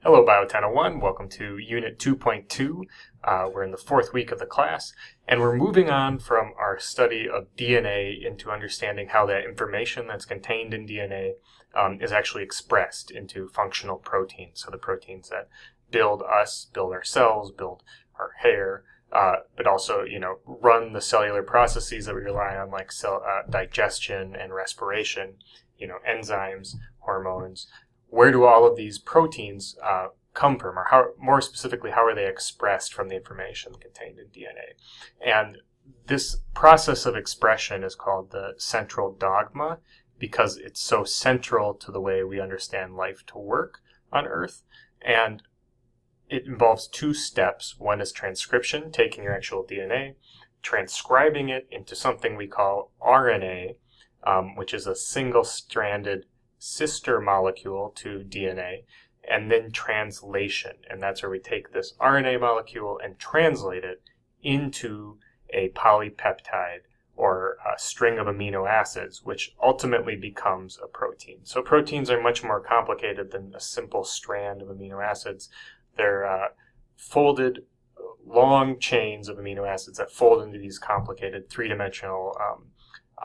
Hello, BIOL1001. Welcome to Unit 2.2. We're in the fourth week of the class, and we're moving on from our study of DNA into understanding how that information that's contained in DNA is actually expressed into functional proteins. So the proteins that build us, build our cells, build our hair, but also, run the cellular processes that we rely on, like cell digestion and respiration, enzymes, hormones. Where do all of these proteins come from, or more specifically, how are they expressed from the information contained in DNA? And this process of expression is called the central dogma because it's so central to the way we understand life to work on Earth. And it involves two steps. One is transcription, taking your actual DNA, transcribing it into something we call RNA, which is a single-stranded sister molecule to DNA, and then translation. And that's where we take this RNA molecule and translate it into a polypeptide or a string of amino acids, which ultimately becomes a protein. So proteins are much more complicated than a simple strand of amino acids. They're folded, long chains of amino acids that fold into these complicated three-dimensional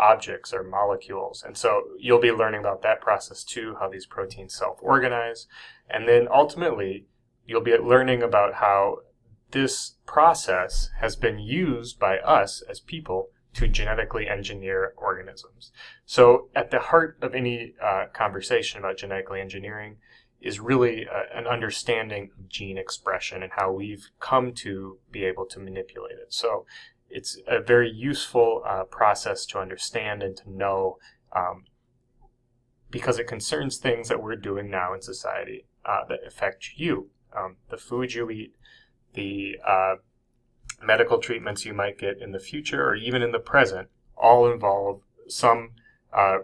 objects or molecules. And so you'll be learning about that process too, how these proteins self-organize. And then ultimately, you'll be learning about how this process has been used by us as people to genetically engineer organisms. So at the heart of any conversation about genetically engineering is really an understanding of gene expression and how we've come to be able to manipulate it. So it's a very useful process to understand and to know because it concerns things that we're doing now in society that affect you. The food you eat, the medical treatments you might get in the future or even in the present all involve some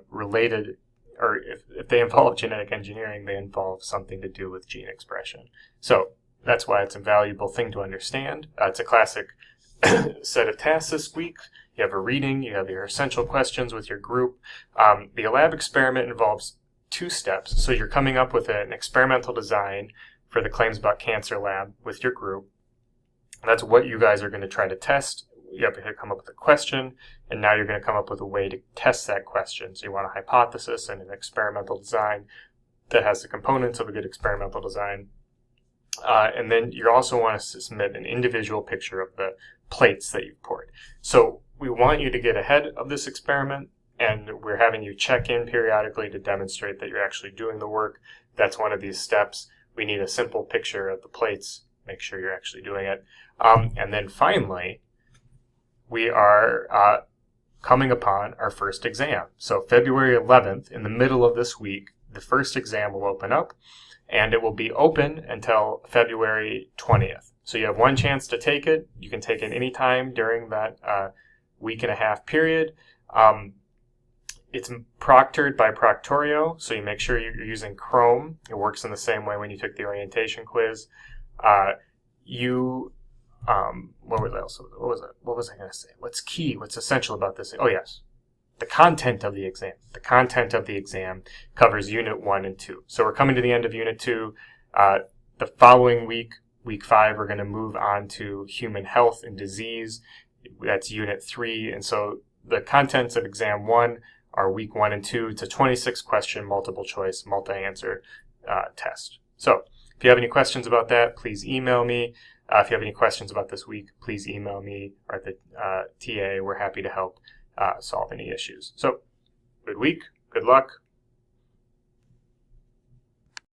related, or if they involve genetic engineering, they involve something to do with gene expression. So that's why it's a valuable thing to understand. It's a classic set of tasks this week. You have a reading, you have your essential questions with your group. The lab experiment involves two steps. So you're coming up with an experimental design for the Claims About Cancer lab with your group. That's what you guys are going to try to test. You have to come up with a question, and now you're going to come up with a way to test that question. So you want a hypothesis and an experimental design that has the components of a good experimental design. And then you also want to submit an individual picture of the plates that you've poured. So we want you to get ahead of this experiment, and we're having you check in periodically to demonstrate that you're actually doing the work. That's one of these steps. We need a simple picture of the plates. Make sure you're actually doing it. And then finally, we are coming upon our first exam. So February 11th, in the middle of this week, the first exam will open up, and it will be open until February 20th. So you have one chance to take it. You can take it any time during that week and a half period. It's proctored by Proctorio, so you make sure you're using Chrome. It works in the same way when you took the orientation quiz. What was I going to say? What's key? What's essential about this? Oh, yes. The content of the exam. The content of the exam covers Unit 1 and 2. So we're coming to the end of Unit 2. The following week, Week 5, we're going to move on to Human Health and Disease. That's Unit 3. And so the contents of Exam 1 are Week 1 and 2. It's a 26-question multiple choice, multi-answer test. So if you have any questions about that, please email me. If you have any questions about this week, please email me or the TA. We're happy to help solve any issues. So, good week, good luck.